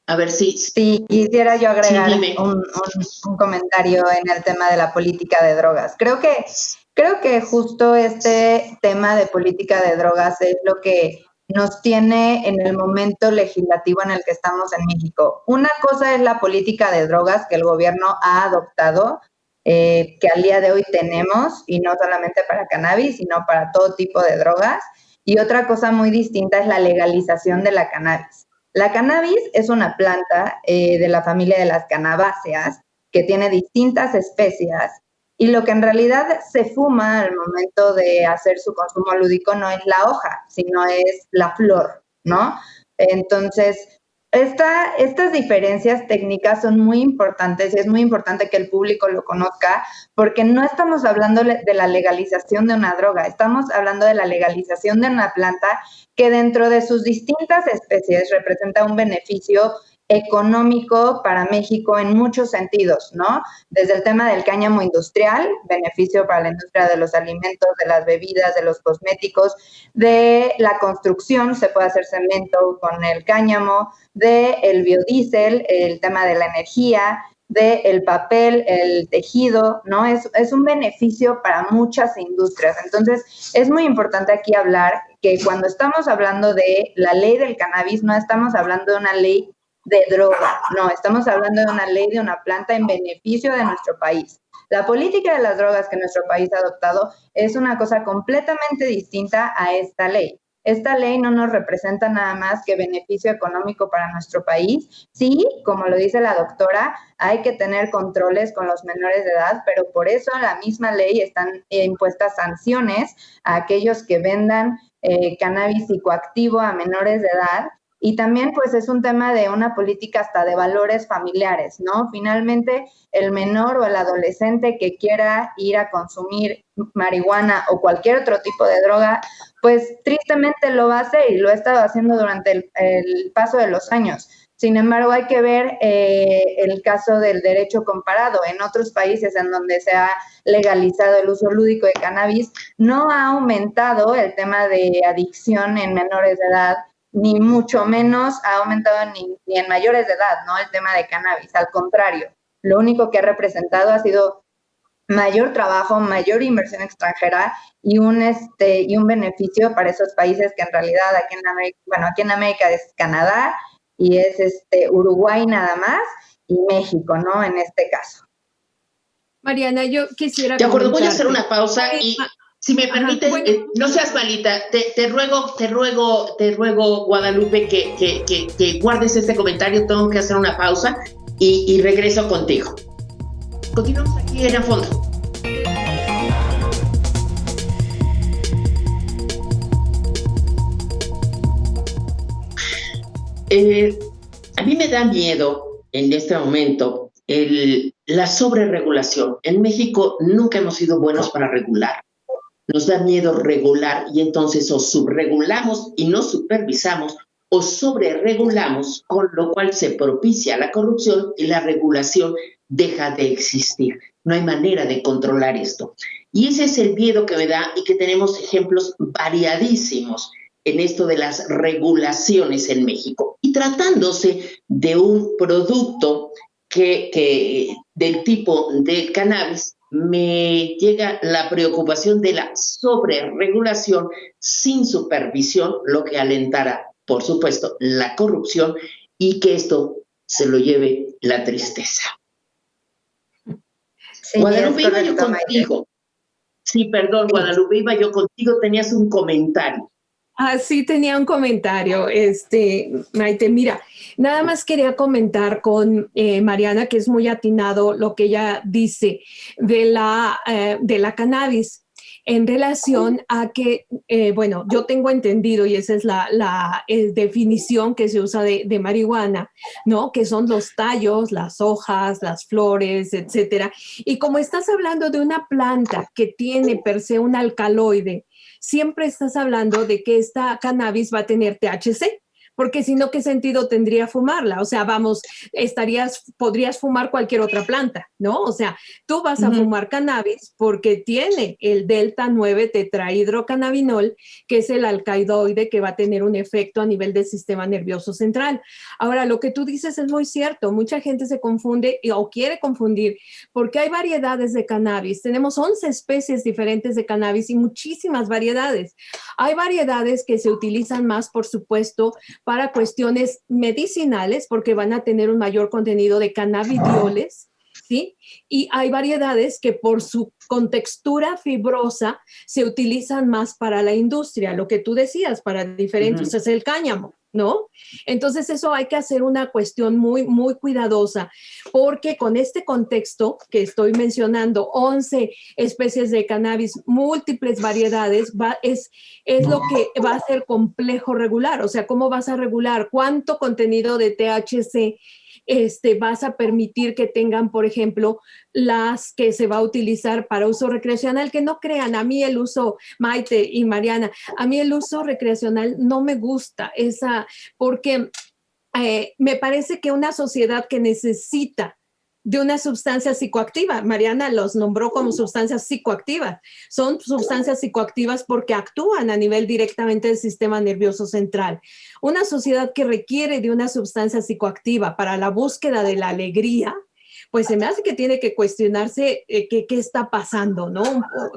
A ver, sí. Sí, quisiera yo agregar un comentario en el tema de la política de drogas. Creo que justo este tema de política de drogas es lo que nos tiene en el momento legislativo en el que estamos en México. Una cosa es la política de drogas que el gobierno ha adoptado, que al día de hoy tenemos, y no solamente para cannabis, sino para todo tipo de drogas. Y otra cosa muy distinta es la legalización de la cannabis. La cannabis es una planta de la familia de las cannabáceas que tiene distintas especias, y lo que en realidad se fuma al momento de hacer su consumo lúdico no es la hoja, sino es la flor, ¿no? Entonces, estas diferencias técnicas son muy importantes y es muy importante que el público lo conozca, porque no estamos hablando de la legalización de una droga, estamos hablando de la legalización de una planta que dentro de sus distintas especies representa un beneficio económico para México en muchos sentidos, ¿no? Desde el tema del cáñamo industrial, beneficio para la industria de los alimentos, de las bebidas, de los cosméticos, de la construcción, se puede hacer cemento con el cáñamo, del biodiesel, el tema de la energía, del papel, el tejido, ¿no? Es un beneficio para muchas industrias. Entonces, es muy importante aquí hablar que cuando estamos hablando de la ley del cannabis, no estamos hablando de una ley de droga, no, estamos hablando de una ley de una planta en beneficio de nuestro país. La política de las drogas que nuestro país ha adoptado es una cosa completamente distinta a esta ley. Esta ley no nos representa nada más que beneficio económico para nuestro país. Sí, como lo dice la doctora, hay que tener controles con los menores de edad, pero por eso en la misma ley están impuestas sanciones a aquellos que vendan cannabis psicoactivo a menores de edad. Y también, pues, es un tema de una política hasta de valores familiares, ¿no? Finalmente, el menor o el adolescente que quiera ir a consumir marihuana o cualquier otro tipo de droga, pues tristemente lo hace y lo ha estado haciendo durante el paso de los años. Sin embargo, hay que ver el caso del derecho comparado. En otros países en donde se ha legalizado el uso lúdico de cannabis, no ha aumentado el tema de adicción en menores de edad, ni mucho menos ha aumentado ni en mayores de edad, ¿no? El tema de cannabis, al contrario. Lo único que ha representado ha sido mayor trabajo, mayor inversión extranjera y un beneficio para esos países que en realidad aquí en América es Canadá y es Uruguay nada más y México, ¿no? En este caso. Mariana, yo quisiera de acuerdo, voy a hacer una pausa y si me permite, no seas malita, te ruego, Guadalupe, que guardes este comentario, tengo que hacer una pausa y regreso contigo. Continuamos aquí en A Fondo. A mí me da miedo en este momento la sobreregulación. En México nunca hemos sido buenos para regular. Nos da miedo regular y entonces o subregulamos y no supervisamos o sobreregulamos, con lo cual se propicia la corrupción y la regulación deja de existir. No hay manera de controlar esto. Y ese es el miedo que me da y que tenemos ejemplos variadísimos en esto de las regulaciones en México. Y tratándose de un producto del tipo de cannabis, me llega la preocupación de la sobreregulación sin supervisión, lo que alentará, por supuesto, la corrupción y que esto se lo lleve la tristeza. Sí, Guadalupe, iba yo contigo. Sí, perdón, Guadalupe, iba yo contigo, tenías un comentario. Sí, tenía un comentario, Maite. Mira, nada más quería comentar con Mariana, que es muy atinado lo que ella dice de la cannabis en relación a que, yo tengo entendido, y esa es la definición que se usa de marihuana, ¿no? Que son los tallos, las hojas, las flores, etcétera. Y como estás hablando de una planta que tiene per se un alcaloide, siempre estás hablando de que esta cannabis va a tener THC, porque si no, ¿qué sentido tendría fumarla? O sea, podrías fumar cualquier otra planta, ¿no? O sea, tú vas a fumar cannabis porque tiene el delta 9 tetrahidrocannabinol, que es el alcaloide que va a tener un efecto a nivel del sistema nervioso central. Ahora, lo que tú dices es muy cierto. Mucha gente se confunde o quiere confundir porque hay variedades de cannabis. Tenemos 11 especies diferentes de cannabis y muchísimas variedades. Hay variedades que se utilizan más, por supuesto, para cuestiones medicinales, porque van a tener un mayor contenido de cannabidioles, ¿sí? Y hay variedades que por su contextura fibrosa se utilizan más para la industria, lo que tú decías, para diferentes, es el cáñamo, ¿no? Entonces eso hay que hacer una cuestión muy, muy cuidadosa, porque con este contexto que estoy mencionando, 11 especies de cannabis, múltiples variedades, es lo que va a ser complejo regular. O sea, ¿cómo vas a regular? ¿Cuánto contenido de THC vas a permitir que tengan, por ejemplo, las que se va a utilizar para uso recreacional? Que no crean, a mí el uso, Maite y Mariana, a mí el uso recreacional no me gusta, porque me parece que una sociedad que necesita de una sustancia psicoactiva, Mariana los nombró como sustancias psicoactivas, son sustancias psicoactivas porque actúan a nivel directamente del sistema nervioso central. Una sociedad que requiere de una sustancia psicoactiva para la búsqueda de la alegría, pues se me hace que tiene que cuestionarse qué está pasando, ¿no?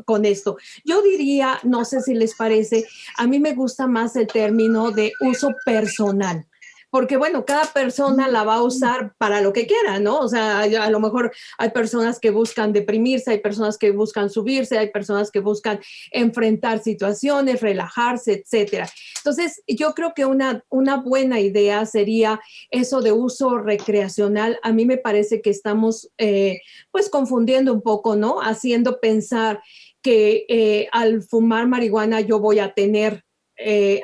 Con esto. Yo diría, no sé si les parece, a mí me gusta más el término de uso personal. Porque, bueno, cada persona la va a usar para lo que quiera, ¿no? O sea, a lo mejor hay personas que buscan deprimirse, hay personas que buscan subirse, hay personas que buscan enfrentar situaciones, relajarse, etcétera. Entonces, yo creo que una buena idea sería eso de uso recreacional. A mí me parece que estamos, pues, confundiendo un poco, ¿no? Haciendo pensar que al fumar marihuana yo voy a tener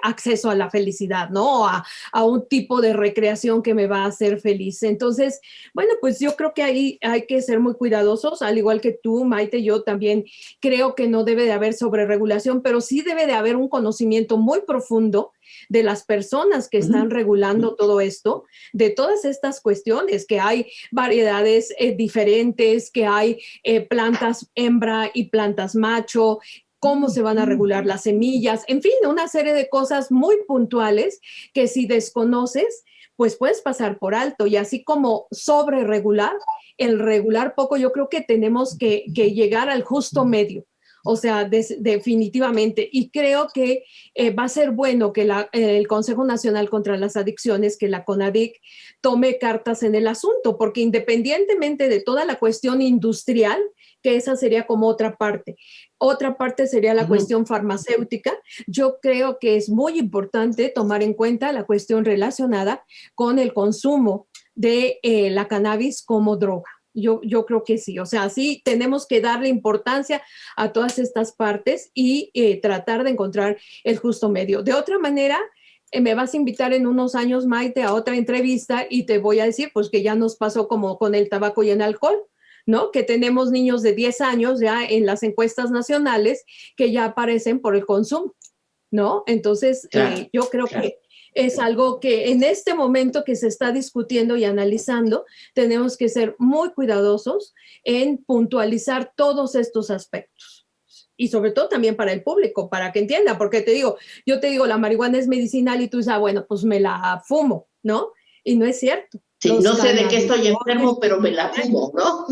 acceso a la felicidad, ¿no? A un tipo de recreación que me va a hacer feliz. Entonces, bueno, pues yo creo que ahí hay que ser muy cuidadosos, al igual que tú, Maite, yo también creo que no debe de haber sobreregulación, pero sí debe de haber un conocimiento muy profundo de las personas que están regulando todo esto, de todas estas cuestiones, que hay variedades diferentes, que hay plantas hembra y plantas macho, cómo se van a regular las semillas, en fin, una serie de cosas muy puntuales que si desconoces, pues puedes pasar por alto. Y así como sobre regular, el regular poco, yo creo que tenemos que llegar al justo medio. O sea, definitivamente. Y creo que va a ser bueno que el Consejo Nacional contra las Adicciones, que la CONADIC, tome cartas en el asunto, porque independientemente de toda la cuestión industrial, que esa sería como otra parte. Otra parte sería la cuestión farmacéutica. Yo creo que es muy importante tomar en cuenta la cuestión relacionada con el consumo de la cannabis como droga. Yo creo que sí, o sea, sí tenemos que darle importancia a todas estas partes y tratar de encontrar el justo medio. De otra manera, me vas a invitar en unos años, Maite, a otra entrevista y te voy a decir, pues que ya nos pasó como con el tabaco y el alcohol, ¿no? Que tenemos niños de 10 años ya en las encuestas nacionales que ya aparecen por el consumo, ¿no? Entonces, claro, yo creo que es algo que en este momento que se está discutiendo y analizando, tenemos que ser muy cuidadosos en puntualizar todos estos aspectos. Y sobre todo también para el público, para que entienda, porque yo te digo, la marihuana es medicinal y tú dices, bueno, pues me la fumo, ¿no? Y no es cierto. Sí, no sé de qué estoy enfermo, pero me la fumo, ¿no?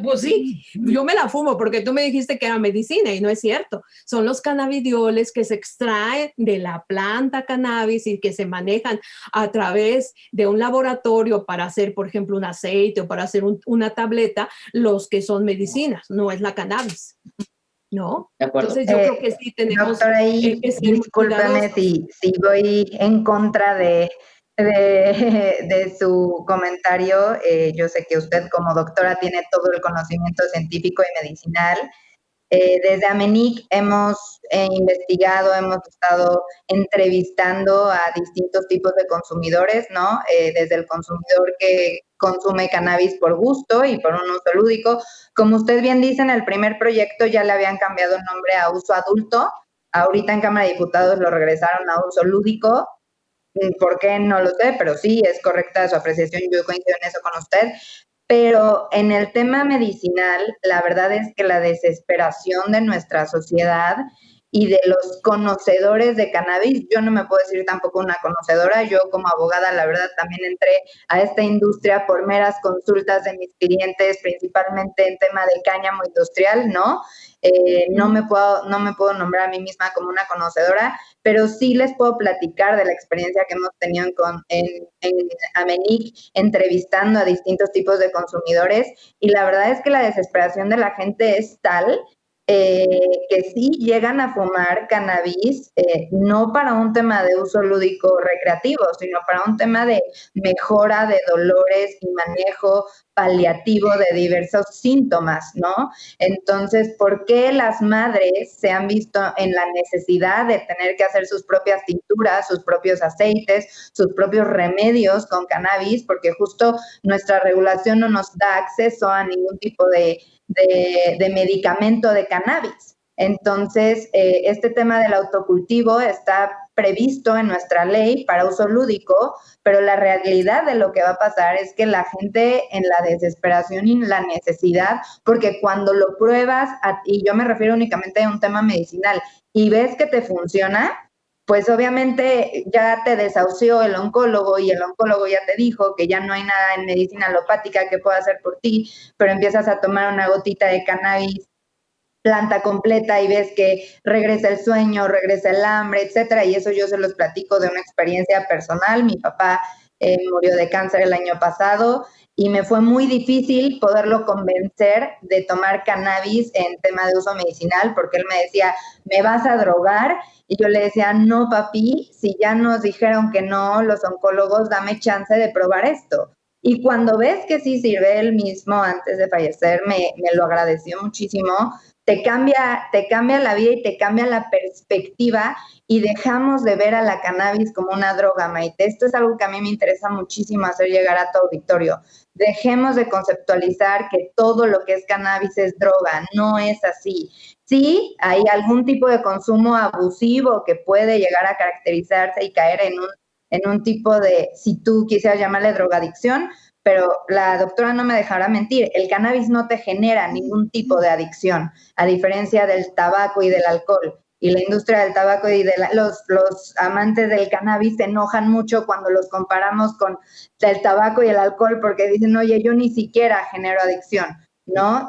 Pues sí, yo me la fumo porque tú me dijiste que era medicina y no es cierto. Son los cannabidioles que se extraen de la planta cannabis y que se manejan a través de un laboratorio para hacer, por ejemplo, un aceite o para hacer una tableta, los que son medicinas, no es la cannabis, ¿no? Entonces yo creo que sí tenemos doctora, ahí, que ser discúlpeme si voy en contra de su comentario. Yo sé que usted como doctora tiene todo el conocimiento científico y medicinal. Desde Amenic hemos investigado, hemos estado entrevistando a distintos tipos de consumidores, ¿no? Desde el consumidor que consume cannabis por gusto y por un uso lúdico. Como usted bien dice, en el primer proyecto ya le habían cambiado el nombre a uso adulto. Ahorita en Cámara de Diputados lo regresaron a uso lúdico. ¿Por qué? No lo sé, pero sí, es correcta su apreciación, yo coincido en eso con usted. Pero en el tema medicinal, la verdad es que la desesperación de nuestra sociedad y de los conocedores de cannabis, yo no me puedo decir tampoco una conocedora, yo como abogada, la verdad, también entré a esta industria por meras consultas de mis clientes, principalmente en tema de cáñamo industrial, ¿no? No me puedo nombrar a mí misma como una conocedora, pero sí les puedo platicar de la experiencia que hemos tenido en Amenic, entrevistando a distintos tipos de consumidores, y la verdad es que la desesperación de la gente es tal que sí llegan a fumar cannabis, no para un tema de uso lúdico recreativo, sino para un tema de mejora de dolores y manejo paliativo de diversos síntomas, ¿no? Entonces, ¿por qué las madres se han visto en la necesidad de tener que hacer sus propias tinturas, sus propios aceites, sus propios remedios con cannabis? Porque justo nuestra regulación no nos da acceso a ningún tipo de medicamento de cannabis. Entonces, este tema del autocultivo está previsto en nuestra ley para uso lúdico, pero la realidad de lo que va a pasar es que la gente en la desesperación y la necesidad, porque cuando lo pruebas, y yo me refiero únicamente a un tema medicinal, y ves que te funciona, pues obviamente ya te desahució el oncólogo y el oncólogo ya te dijo que ya no hay nada en medicina alopática que pueda hacer por ti, pero empiezas a tomar una gotita de cannabis, planta completa, y ves que regresa el sueño, regresa el hambre, etcétera, y eso yo se los platico de una experiencia personal. Mi papá murió de cáncer el año pasado y me fue muy difícil poderlo convencer de tomar cannabis en tema de uso medicinal, porque él me decía, ¿me vas a drogar? Y yo le decía, no, papi, si ya nos dijeron que no, los oncólogos, dame chance de probar esto. Y cuando ves que sí sirve, él mismo antes de fallecer me lo agradeció muchísimo. Te cambia la vida y te cambia la perspectiva y dejamos de ver a la cannabis como una droga, Maite. Esto es algo que a mí me interesa muchísimo hacer llegar a tu auditorio. Dejemos de conceptualizar que todo lo que es cannabis es droga. No es así. Sí, hay algún tipo de consumo abusivo que puede llegar a caracterizarse y caer en un tipo de, si tú quisieras llamarle drogadicción, pero la doctora no me dejará mentir, el cannabis no te genera ningún tipo de adicción, a diferencia del tabaco y del alcohol. Y la industria del tabaco y de los amantes del cannabis se enojan mucho cuando los comparamos con el tabaco y el alcohol porque dicen, oye, yo ni siquiera genero adicción, ¿no?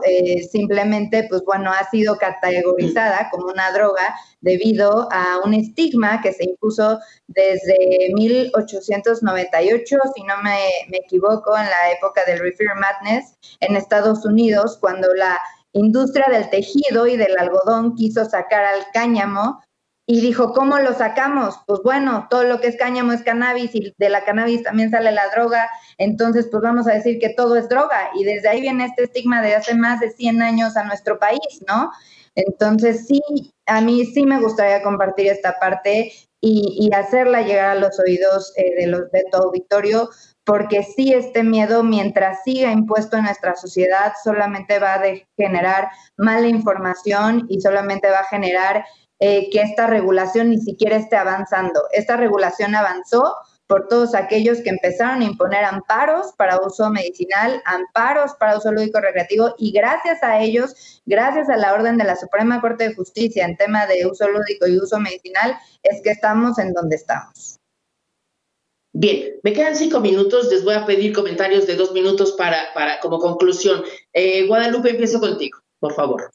Simplemente, pues bueno, ha sido categorizada como una droga debido a un estigma que se impuso desde 1898, si no me equivoco, en la época del Reefer Madness en Estados Unidos, cuando la industria del tejido y del algodón quiso sacar al cáñamo y dijo, ¿cómo lo sacamos? Pues bueno, todo lo que es cáñamo es cannabis y de la cannabis también sale la droga, entonces pues vamos a decir que todo es droga y desde ahí viene este estigma de hace más de 100 años a nuestro país, ¿no? Entonces sí, a mí sí me gustaría compartir esta parte y hacerla llegar a los oídos de tu auditorio, porque sí este miedo, mientras siga impuesto en nuestra sociedad, solamente va a generar mala información y solamente va a generar que esta regulación ni siquiera esté avanzando. Esta regulación avanzó por todos aquellos que empezaron a imponer amparos para uso medicinal, amparos para uso lúdico recreativo, y gracias a ellos, gracias a la orden de la Suprema Corte de Justicia en tema de uso lúdico y uso medicinal, es que estamos en donde estamos. Bien, me quedan 5 minutos, les voy a pedir comentarios de 2 minutos para como conclusión. Guadalupe, empiezo contigo, por favor.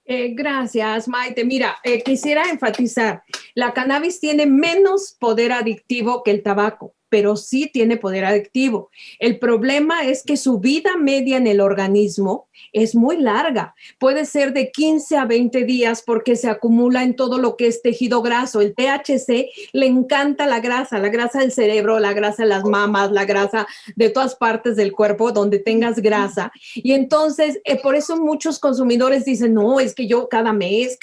Gracias, Maite. Mira, quisiera enfatizar, la cannabis tiene menos poder adictivo que el tabaco, pero sí tiene poder adictivo. El problema es que su vida media en el organismo es muy larga. Puede ser de 15 a 20 días porque se acumula en todo lo que es tejido graso. El THC le encanta la grasa del cerebro, la grasa de las mamas, la grasa de todas partes del cuerpo donde tengas grasa. Y entonces, por eso muchos consumidores dicen, no, es que yo cada mes,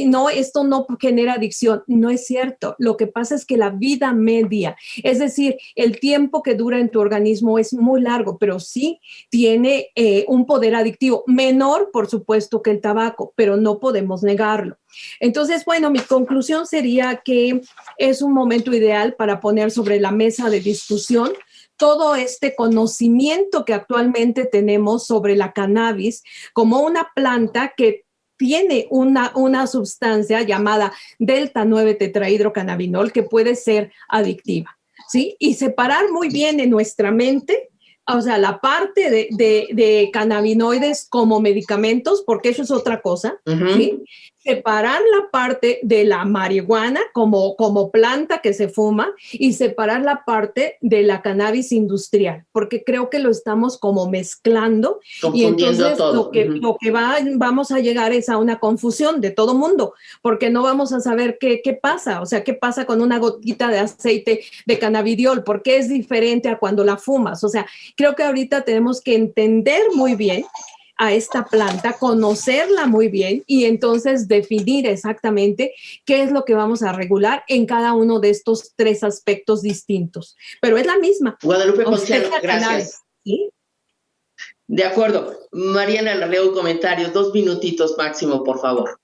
no, esto no genera adicción. No es cierto. Lo que pasa es que la vida media, es decir, el tiempo que dura en tu organismo es muy largo, pero sí tiene un poder adictivo menor, por supuesto, que el tabaco, pero no podemos negarlo. Entonces, bueno, mi conclusión sería que es un momento ideal para poner sobre la mesa de discusión todo este conocimiento que actualmente tenemos sobre la cannabis como una planta que tiene una sustancia llamada delta-9 tetrahidrocannabinol que puede ser adictiva, ¿sí? Y separar muy bien en nuestra mente, o sea, la parte de cannabinoides como medicamentos, porque eso es otra cosa, ¿sí? Separar la parte de la marihuana como planta que se fuma y separar la parte de la cannabis industrial, porque creo que lo estamos como mezclando y entonces todo. Lo que vamos a llegar es a una confusión de todo mundo, porque no vamos a saber qué pasa, o sea, qué pasa con una gotita de aceite de cannabidiol, por qué es diferente a cuando la fumas, o sea, creo que ahorita tenemos que entender muy bien a esta planta, conocerla muy bien y entonces definir exactamente qué es lo que vamos a regular en cada uno de estos 3 aspectos distintos. Pero es la misma. Guadalupe Ponciano, gracias. ¿Sí? De acuerdo. Mariana, le leo un comentario, 2 minutitos máximo, por favor.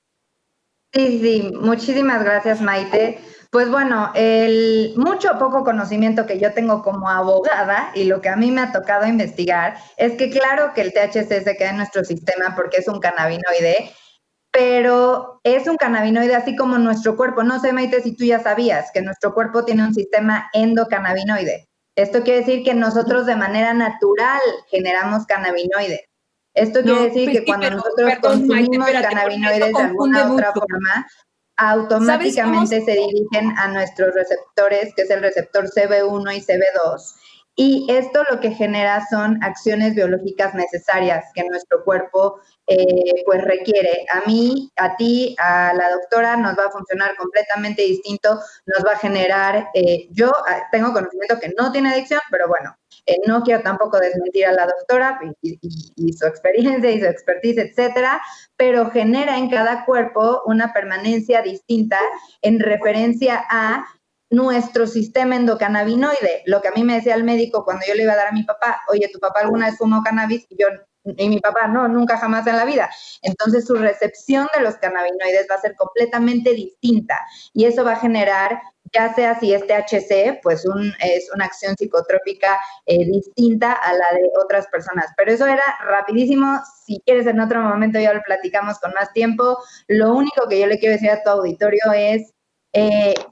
Sí, muchísimas gracias, Maite. Pues bueno, el mucho o poco conocimiento que yo tengo como abogada y lo que a mí me ha tocado investigar es que claro que el THC se queda en nuestro sistema porque es un cannabinoide, pero es un cannabinoide así como nuestro cuerpo. No sé, Maite, si tú ya sabías que nuestro cuerpo tiene un sistema endocannabinoide. Esto quiere decir que nosotros de manera natural generamos cannabinoides. Esto quiere decir que cuando nosotros consumimos cannabinoides de alguna otra forma, automáticamente se dirigen a nuestros receptores, que es el receptor CB1 y CB2, Y esto lo que genera son acciones biológicas necesarias que nuestro cuerpo pues requiere. A mí, a ti, a la doctora nos va a funcionar completamente distinto, nos va a generar, yo tengo conocimiento que no tiene adicción, pero bueno, no quiero tampoco desmentir a la doctora y su experiencia y su expertise, etcétera, pero genera en cada cuerpo una permanencia distinta en referencia a nuestro sistema endocannabinoide. Lo que a mí me decía el médico cuando yo le iba a dar a mi papá, oye, ¿tu papá alguna vez fumó cannabis? Y mi papá, no, nunca jamás en la vida. Entonces su recepción de los cannabinoides va a ser completamente distinta y eso va a generar, ya sea si es THC, pues es una acción psicotrópica distinta a la de otras personas. Pero eso era rapidísimo. Si quieres en otro momento ya lo platicamos con más tiempo. Lo único que yo le quiero decir a tu auditorio es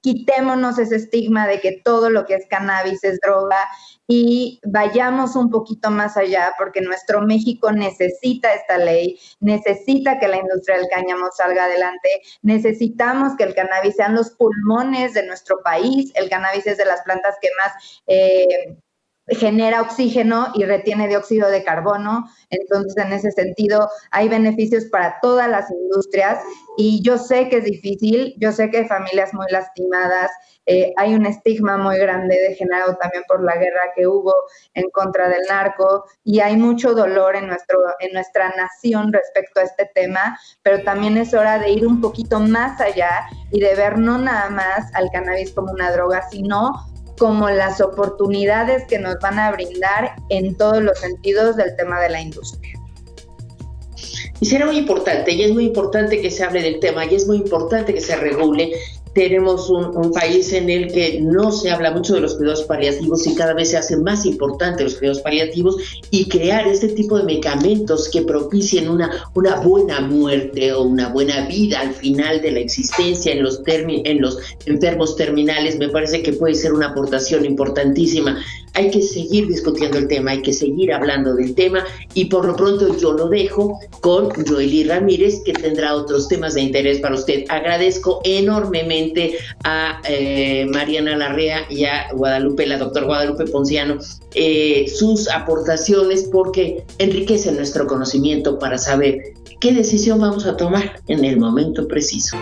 quitémonos ese estigma de que todo lo que es cannabis es droga y vayamos un poquito más allá porque nuestro México necesita esta ley, necesita que la industria del cáñamo salga adelante, necesitamos que el cannabis sean los pulmones de nuestro país, el cannabis es de las plantas que más genera oxígeno y retiene dióxido de carbono, entonces en ese sentido hay beneficios para todas las industrias y yo sé que es difícil, yo sé que hay familias muy lastimadas, hay un estigma muy grande generado también por la guerra que hubo en contra del narco y hay mucho dolor en nuestra nación respecto a este tema, pero también es hora de ir un poquito más allá y de ver no nada más al cannabis como una droga, sino como las oportunidades que nos van a brindar en todos los sentidos del tema de la industria. Y será muy importante, y es muy importante que se hable del tema, y es muy importante que se regule. Tenemos un país en el que no se habla mucho de los cuidados paliativos y cada vez se hacen más importantes los cuidados paliativos y crear este tipo de medicamentos que propicien una buena muerte o una buena vida al final de la existencia en los enfermos terminales, me parece que puede ser una aportación importantísima. Hay que seguir discutiendo el tema, hay que seguir hablando del tema y por lo pronto yo lo dejo con Joely Ramírez, que tendrá otros temas de interés para usted. Agradezco enormemente a Mariana Larrea y a Guadalupe, la doctora Guadalupe Ponciano, sus aportaciones porque enriquecen nuestro conocimiento para saber qué decisión vamos a tomar en el momento preciso.